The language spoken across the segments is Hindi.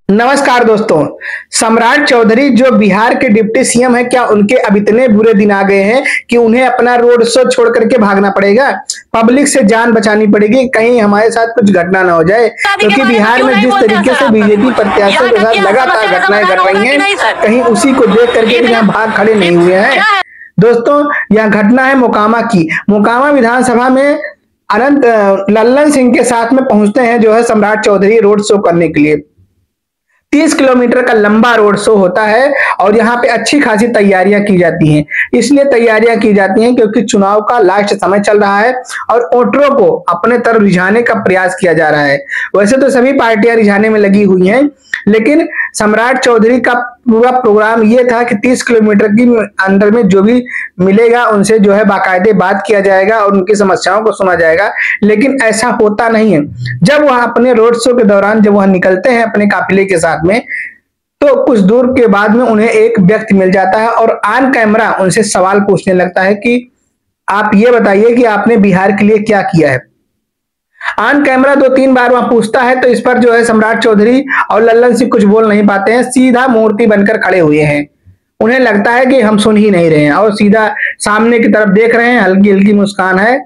नमस्कार दोस्तों। सम्राट चौधरी जो बिहार के डिप्टी सीएम है, क्या उनके अब इतने बुरे दिन आ गए हैं कि उन्हें अपना रोड शो छोड़ करके भागना पड़ेगा? पब्लिक से जान बचानी पड़ेगी, कहीं हमारे साथ कुछ घटना ना हो जाए। क्योंकि बिहार में जिस तरीके से बीजेपी प्रत्याशियों के साथ लगातार घटनाएं घट रही हैं, कहीं उसी को देख करके भी यहाँ भाग खड़े नहीं हुए हैं। दोस्तों, यह घटना है मोकामा की। मोकामा विधानसभा में अनंत लल्लन सिंह के साथ में पहुंचते हैं जो है सम्राट चौधरी रोड शो करने के लिए। 30 किलोमीटर का लंबा रोड शो होता है और यहाँ पे अच्छी खासी तैयारियां की जाती हैं। इसलिए तैयारियां की जाती हैं क्योंकि चुनाव का लास्ट समय चल रहा है और वोटरों को अपने तरफ रिझाने का प्रयास किया जा रहा है। वैसे तो सभी पार्टियां रिझाने में लगी हुई हैं, लेकिन सम्राट चौधरी का पूरा प्रोग्राम ये था कि 30 किलोमीटर की अंदर में जो भी मिलेगा उनसे जो है बाकायदे बात किया जाएगा और उनकी समस्याओं को सुना जाएगा। लेकिन ऐसा होता नहीं है। जब वह अपने रोड शो के दौरान जब वह निकलते हैं अपने काफिले के साथ में, तो कुछ दूर के बाद में उन्हें एक व्यक्ति मिल जाता है और ऑन कैमरा उनसे सवाल पूछने लगता है कि आप ये बताइए कि आपने बिहार के लिए क्या किया है। ऑन कैमरा 2-3 बार वहां पूछता है, तो इस पर जो है सम्राट चौधरी और लल्लन सिंह कुछ बोल नहीं पाते हैं, सीधा मूर्ति बनकर खड़े हुए हैं। उन्हें लगता है कि हम सुन ही नहीं रहे हैं और सीधा सामने की तरफ देख रहे हैं, हल्की हल्की मुस्कान है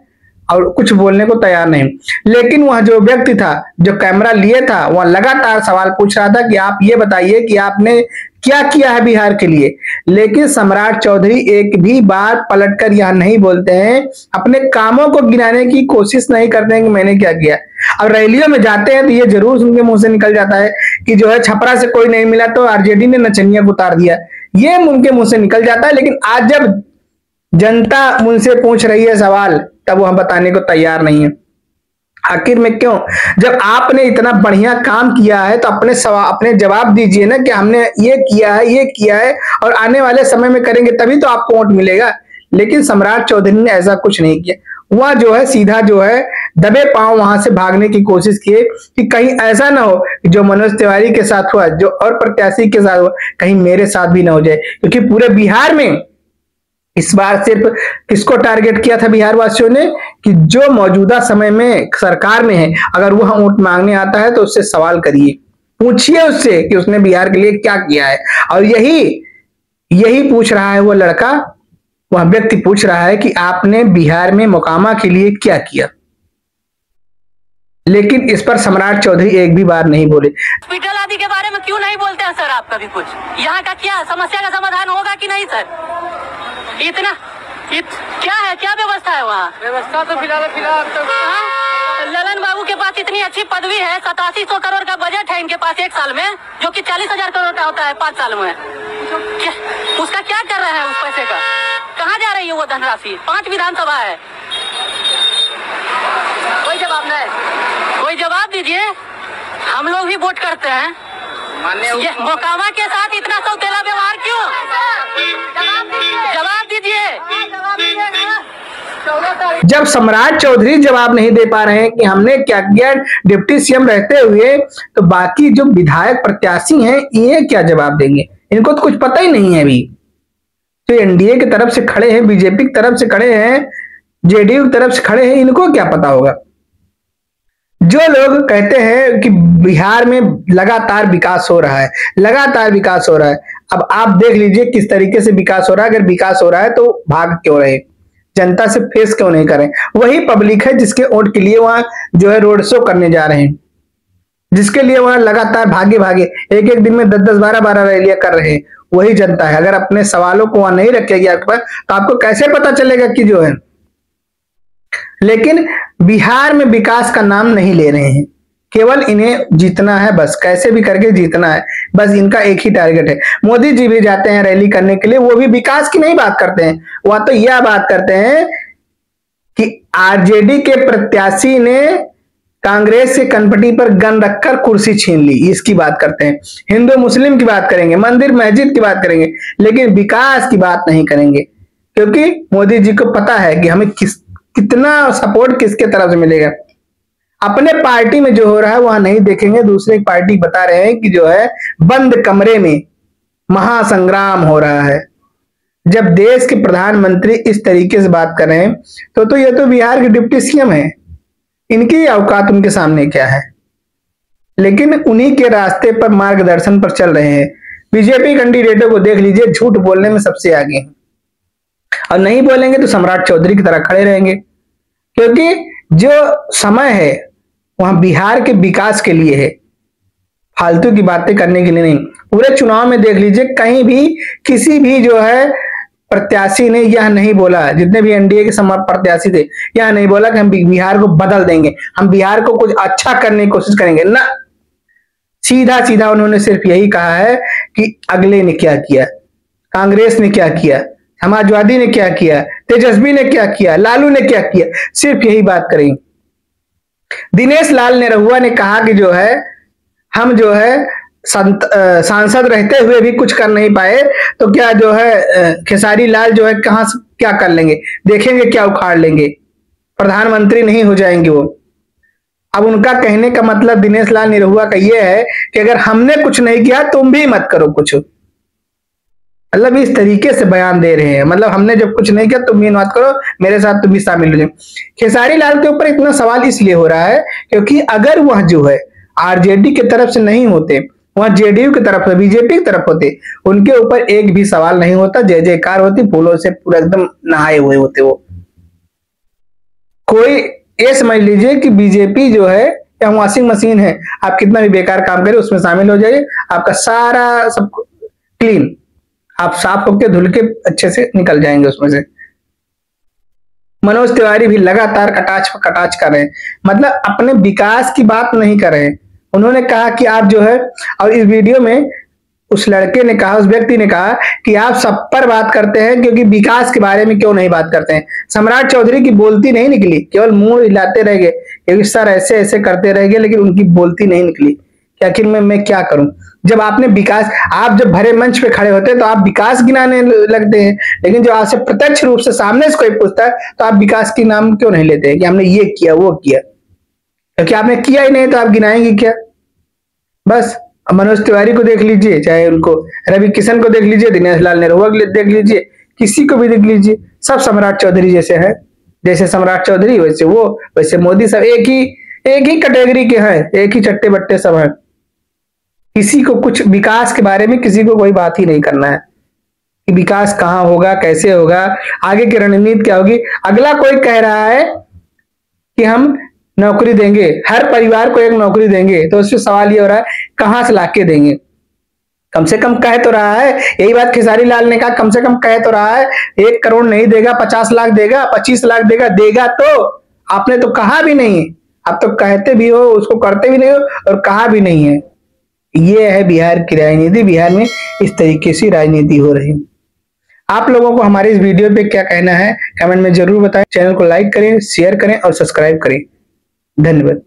और कुछ बोलने को तैयार नहीं। लेकिन वह जो व्यक्ति था जो कैमरा लिए था, वह लगातार सवाल पूछ रहा था कि आप ये बताइए कि आपने क्या किया है बिहार के लिए। लेकिन सम्राट चौधरी एक भी बार पलटकर यह नहीं बोलते हैं, अपने कामों को गिनाने की कोशिश नहीं करते हैं कि मैंने क्या किया। अब रैलियों में जाते हैं तो ये जरूर उनके मुंह से निकल जाता है कि जो है छपरा से कोई नहीं मिला तो आरजेडी ने नचनिया को उतार दिया, ये उनके मुंह से निकल जाता है। लेकिन आज जब जनता उनसे पूछ रही है सवाल, तब वह बताने को तैयार नहीं है। आखिर में क्यों? जब आपने इतना बढ़िया काम किया है तो अपने जवाब दीजिए ना कि हमने ये किया है और आने वाले समय में करेंगे, तभी तो आपको वोट मिलेगा। लेकिन सम्राट चौधरी ने ऐसा कुछ नहीं किया। वह जो है सीधा जो है दबे पांव वहां से भागने की कोशिश किए कि कहीं ऐसा ना हो कि जो मनोज तिवारी के साथ हुआ, जो और प्रत्याशी के साथ हुआ, कहीं मेरे साथ भी ना हो जाए। क्योंकि पूरे बिहार में इस बार सिर्फ किसको टारगेट किया था बिहार वासियों ने कि जो मौजूदा समय में सरकार में है, अगर वह वोट मांगने आता है तो उससे सवाल करिए, पूछिए उससे कि उसने बिहार के लिए क्या किया है। और यही पूछ रहा है वो लड़का, वह व्यक्ति पूछ रहा है कि आपने बिहार में मोकामा के लिए क्या किया। लेकिन इस पर सम्राट चौधरी एक भी बार नहीं बोले। हॉस्पिटल आदि के बारे में क्यों नहीं बोलते हैं सर आप कभी कुछ? यहाँ का क्या समस्या का समाधान होगा कि नहीं सर? क्या है, क्या व्यवस्था है वहाँ? व्यवस्था तो फिलहाल तो ललन बाबू के पास इतनी अच्छी पदवी है, 8700 करोड़ का बजट है इनके पास एक साल में, जो कि 40,000 करोड़ का होता है 5 साल में। उसका क्या कर रहे हैं? उस पैसे का कहाँ जा रही है वो धनराशि? 5 विधानसभा है, कोई जवाब नहीं। कोई जवाब दीजिए, हम लोग भी वोट करते हैं। ये मोकामा के साथ इतना सौतेला व्यवहार क्यों? जवाब दीजिए। जब सम्राट चौधरी जवाब नहीं दे पा रहे हैं कि हमने क्या किया डिप्टी सीएम रहते हुए, तो बाकी जो विधायक प्रत्याशी हैं ये क्या जवाब देंगे? इनको तो कुछ पता ही नहीं है। अभी तो एनडीए की तरफ से खड़े हैं, बीजेपी की तरफ से खड़े हैं, जेडीयू की तरफ से खड़े हैं, इनको क्या पता होगा? जो लोग कहते हैं कि बिहार में लगातार विकास हो रहा है, लगातार विकास हो रहा है, अब आप देख लीजिए किस तरीके से विकास हो रहा है। अगर विकास हो रहा है तो भाग क्यों रहे, जनता से फेस क्यों नहीं करें? वही पब्लिक है जिसके वोट के लिए वहां जो है रोड शो करने जा रहे हैं, जिसके लिए वहां लगातार भागे एक एक दिन में 10-10, 12-12 रैलियां कर रहे हैं, वही जनता है। अगर अपने सवालों को वहां नहीं रखेगी आपके पास, तो आपको कैसे पता चलेगा कि जो है। लेकिन बिहार में विकास का नाम नहीं ले रहे हैं, केवल इन्हें जीतना है, बस कैसे भी करके जीतना है, बस इनका एक ही टारगेट है। मोदी जी भी जाते हैं रैली करने के लिए, वो भी विकास की नहीं बात करते हैं, वह तो यह बात करते हैं कि आरजेडी के प्रत्याशी ने कांग्रेस के कनपटी पर गन रखकर कुर्सी छीन ली, इसकी बात करते हैं। हिंदू मुस्लिम की बात करेंगे, मंदिर मस्जिद की बात करेंगे, लेकिन विकास की बात नहीं करेंगे। क्योंकि मोदी जी को पता है कि हमें कितना सपोर्ट किसके तरफ से मिलेगा। अपने पार्टी में जो हो रहा है वहां नहीं देखेंगे, दूसरे पार्टी बता रहे हैं कि जो है बंद कमरे में महासंग्राम हो रहा है। जब देश के प्रधानमंत्री इस तरीके से बात कर रहे हैं तो ये तो बिहार के डिप्टी सीएम है, इनकी औकात उनके सामने क्या है? लेकिन उन्हीं के रास्ते पर मार्गदर्शन पर चल रहे हैं। बीजेपी कैंडिडेटों को देख लीजिए, झूठ बोलने में सबसे आगे हैं, और नहीं बोलेंगे तो सम्राट चौधरी की तरह खड़े रहेंगे, क्योंकि जो समय है वहां बिहार के विकास के लिए है, फालतू की बातें करने के लिए नहीं। पूरे चुनाव में देख लीजिए, कहीं भी किसी भी जो है प्रत्याशी ने यह नहीं बोला, जितने भी एनडीए के प्रत्याशी थे, यह नहीं बोला कि हम बिहार को बदल देंगे, हम बिहार को कुछ अच्छा करने की कोशिश करेंगे ना। सीधा सीधा उन्होंने सिर्फ यही कहा है कि अगले ने क्या किया, कांग्रेस ने क्या किया, समाजवादी ने क्या किया, तेजस्वी ने क्या किया, लालू ने क्या किया, सिर्फ यही बात करेंगे। दिनेश लाल निरहुआ ने कहा कि जो है हम जो है सांसद रहते हुए भी कुछ कर नहीं पाए, तो क्या जो है खेसारी लाल जो है कहां से क्या कर लेंगे, देखेंगे क्या उखाड़ लेंगे, प्रधानमंत्री नहीं हो जाएंगे वो। अब उनका कहने का मतलब दिनेश लाल निरहुआ का ये है कि अगर हमने कुछ नहीं किया तुम भी मत करो कुछ, मतलब इस तरीके से बयान दे रहे हैं, मतलब हमने जब कुछ नहीं किया तुम भी मत करो, मेरे साथ तुम भी शामिल हो जाओ। खेसारी लाल के ऊपर इतना सवाल इसलिए हो रहा है क्योंकि अगर वह जो है आरजेडी की तरफ से नहीं होते, वह जेडीयू की तरफ से, बीजेपी की तरफ होते, उनके ऊपर एक भी सवाल नहीं होता, जय जयकार होती, फूलों से पूरा एकदम नहाए हुए होते वो। कोई ये समझ लीजिए कि बीजेपी जो है या वॉशिंग मशीन है, आप कितना भी बेकार काम करें उसमें शामिल हो जाइए, आपका सारा सब क्लीन, आप साफ होकर धुल के अच्छे से निकल जाएंगे उसमें से। मनोज तिवारी भी लगातार कटाक्ष पर कटाक्ष कर रहे हैं, मतलब अपने विकास की बात नहीं कर रहे हैं। उन्होंने कहा कि आप जो है, और इस वीडियो में उस लड़के ने कहा, उस व्यक्ति ने कहा कि आप सब पर बात करते हैं क्योंकि विकास के बारे में क्यों नहीं बात करते हैं। सम्राट चौधरी की बोलती नहीं निकली, केवल मुंह हिलाते रह गए, क्योंकि सर ऐसे ऐसे करते रह गए, लेकिन उनकी बोलती नहीं निकली कि आखिर मैं क्या करूं। जब आपने विकास, आप जब भरे मंच पे खड़े होते हैं तो आप विकास गिनाने लगते हैं, लेकिन जब आपसे प्रत्यक्ष रूप से सामने से कोई पूछता है तो आप विकास के नाम क्यों नहीं लेते हैं कि हमने ये किया वो किया, क्योंकि आपने किया ही नहीं तो आप गिनाएंगे क्या। बस मनोज तिवारी को देख लीजिए, चाहे उनको रवि किशन को देख लीजिए, दिनेश लाल निरहुआ को देख लीजिए, किसी को भी देख लीजिए, सब सम्राट चौधरी जैसे है। जैसे सम्राट चौधरी वैसे वो, वैसे मोदी, सब एक ही कैटेगरी के हैं, एक ही चट्टे बट्टे सब हैं। किसी को कुछ विकास के बारे में किसी को कोई बात ही नहीं करना है कि विकास कहाँ होगा, कैसे होगा, आगे की रणनीति क्या होगी। अगला कोई कह रहा है कि हम नौकरी देंगे, हर परिवार को एक नौकरी देंगे, तो उससे सवाल ये हो रहा है कहां से लाके देंगे। कम से कम कह तो रहा है, यही बात खेसारी लाल ने कहा, कम से कम कह तो रहा है 1 करोड़ नहीं देगा, 50 लाख देगा, 25 लाख देगा, देगा तो। आपने तो कहा भी नहीं, आप तो कहते भी हो, उसको करते भी नहीं हो, और कहा भी नहीं है। ये है बिहार की राजनीति, बिहार में इस तरीके से राजनीति हो रही है। आप लोगों को हमारे इस वीडियो पे क्या कहना है कमेंट में जरूर बताएं। चैनल को लाइक करें, शेयर करें और सब्सक्राइब करें। धन्यवाद।